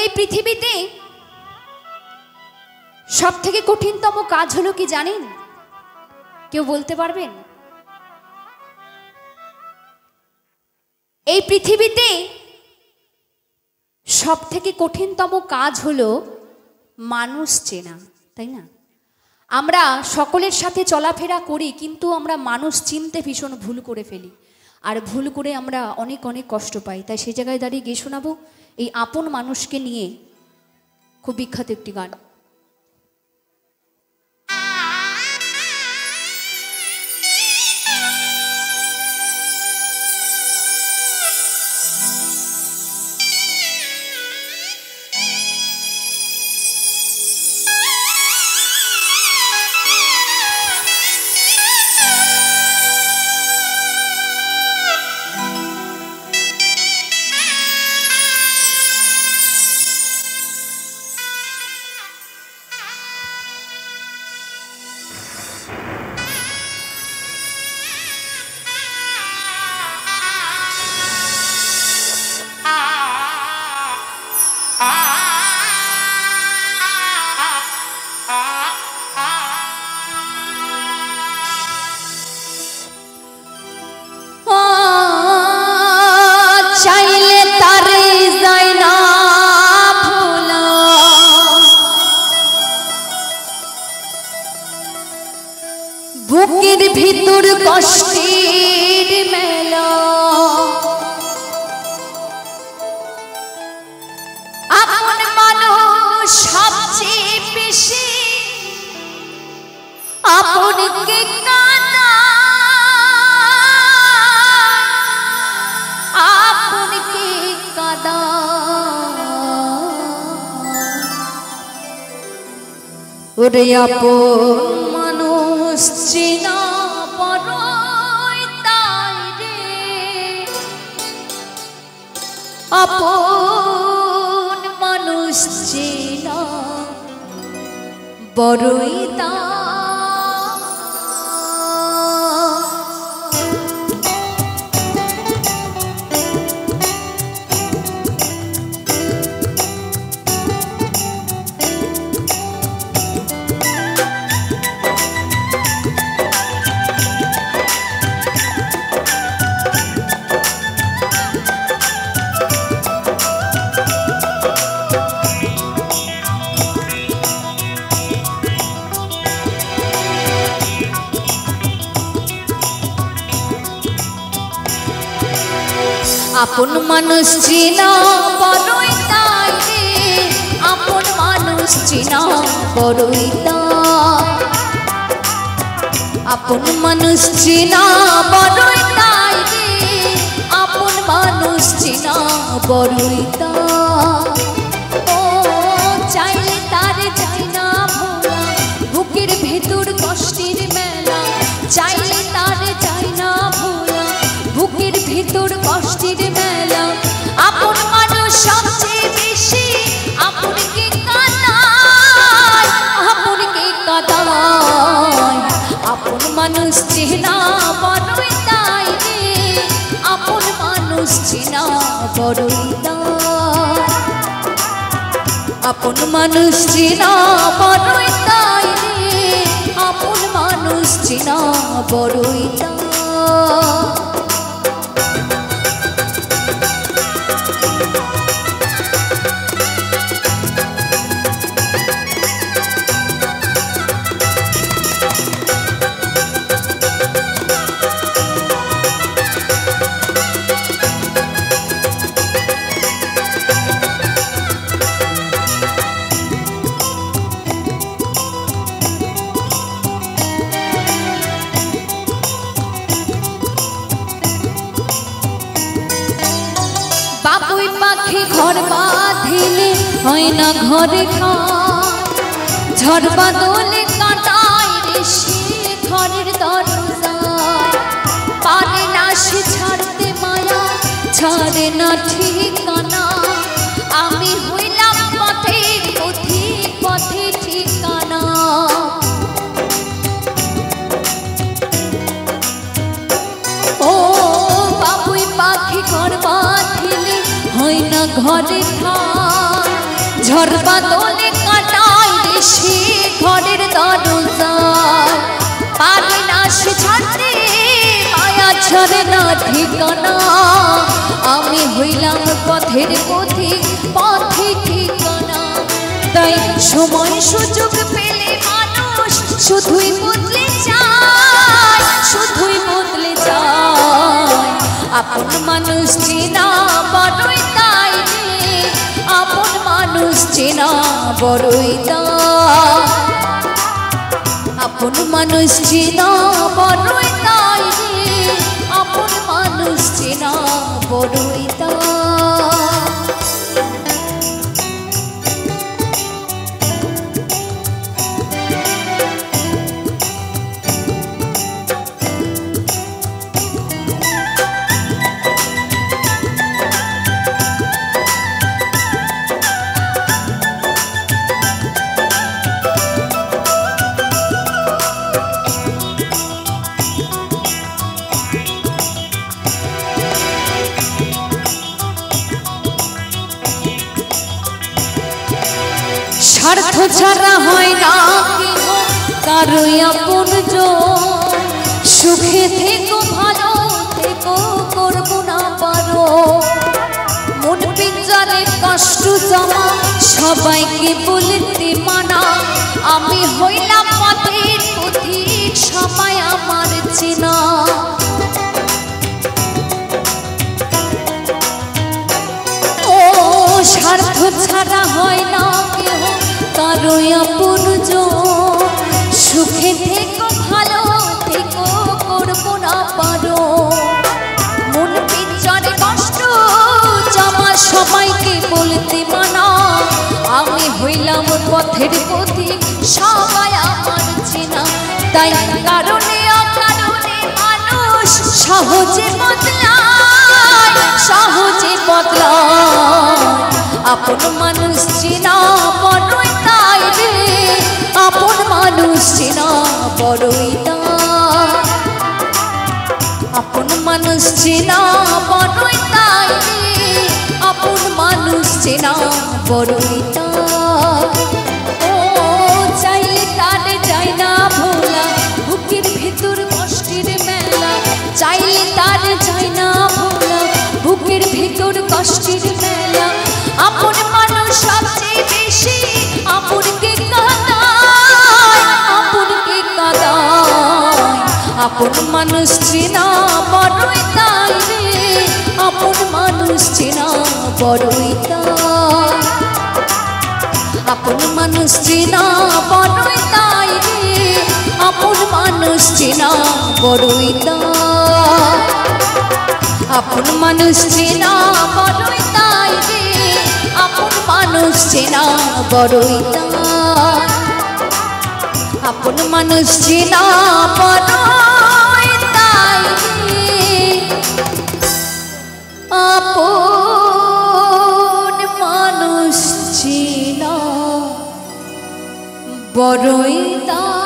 এই পৃথিবীতে সবথেকে কঠিনতম কাজ হলো কি জানেন? কেউ বলতে পারবেন? এই পৃথিবীতে সবথেকে কঠিনতম কাজ হলো মানুষ চেনা, তাই না? আমরা সকলের সাথে চলাফেরা করি, কিন্তু আমরা মানুষ চিনতে ভীষণ ভুল করে ফেলি, আর ভুল করে আমরা অনেক অনেক কষ্ট পাই। তাই সেই জায়গায় দাঁড়িয়ে গিয়ে শোনাবো এই আপন মানুষকে নিয়ে খুব বিখ্যাত একটি গান। বুকের ভিতর কষ্টের মেলা, আপন মানুষ সবচেয়ে বেশি আপনকে কাঁদা, আপনকে কাঁদা। ওরে আপন মানুষ চেনা বড়ই তাই রে, আপন মানুষ চেনা বড়ই তাই। আপন মানুষ চেনা বড়ই তাই রে, আপন মানুষ চেনা বড়ই তাই, আপন মানুষ চেনা বড়ই তাই রে, আপন মানুষ চেনা বড়ই তাই। ও চাইলে তারে চাই না ভোলা, বুকের ভেতর কষ্টের মেলা, চাইলে তারে চাই না ভোলা, বুকের ভেতর কষ্টের মেলা, আপন মানুষ সবচেয়ে বেশি আপনকে কাঁদায়, আপনকে কাঁদায়। আপন মানুষ চেনা বড়ই তাই রে, আপন মানুষ চেনা বড়ই তাই, আপন মানুষ চেনা বড়ই তাই রে, আপন মানুষ চেনা বড়ই তাই। বাবুই পাখি ঘর বাঁধিলে হয় না ঘরে ঝড় বাদলে কাটায় রে সে ঘরের দরজায়, পারে না সে ছাড়তে মায়া, ছাড়ে না ঠিকানা, আমি হইলাম পথের পথিক, পথে ঠিকানা। ও বাবুই পাখি ঘর বাঁধিলে হয় না ঘরে ঝড় বাদলে কাটাই দেশে ঘরের দরজায় পারে না সে ছাড়তে মায়া ছাড়ে না ঠিকানা আমি হইলাম পথের পথিক পথে ঠিকানা তাই সময় সুযোগ পেলে মানুষ শুধুই বদলে যায় শুধুই বদলে যায় আপন মানুষ চেনা বড়ই তাই রে আপন মানুষ চেনা বড়ই তাই আপন মানুষ চেনা বড়ই তাই রে আপন মানুষ চেনা বড়ই তাই স্বার্থ ছাড়া হয় না কারোই আপনজন সুখে থেকো ভালো থেকো করবো না পারো মন পিঞ্জরে কষ্ট জমা সবাইকে বলতে মানা আমি হইলাম পথের পথিক সবাই আমার চেনা ও স্বার্থ ছাড়া হয় না কারোই আপনজন সুখে থেকো ভালো থেকো করবো না পারো মন পিঞ্জরে কষ্ট জমা সবাইকে বলতে মানা আমি হইলাম পথের পথিক সবাই আমার চেনা তাই কারণে অকারণে মানুষ সহজে বদলায় আপন মানুষ চেনা বড়ই তাই রে আপন মানুষ চেনা বড়ই তাই আপন মানুষ চেনা বড়ই তাই রে আপন মানুষ চেনা বড়ই তাই ও চাইলে তারে যায় না ভোলা বুকের ভেতর কষ্টের মেলা চাইলে তারে যায় না ভোলা বুকের ভেতর কষ্টের মেলা আপন মানুষ সবচেয়ে বেশি আপনকে কাঁদায় আপন মানুষ চেনা বড়ই তাই রে আপন মানুষ চেনা বড়ই তাই আপন মানুষ চেনা বড়ই তাই রে আপন মানুষ চেনা বড়ই তাই আপন মানুষ চেনা বড়ই তাই রে আপন মানুষ চেনা বড়ই তাই আপন মানুষ চেনা বড়ই তাই রে আপন মানুষ চেনা বড়ই তাই।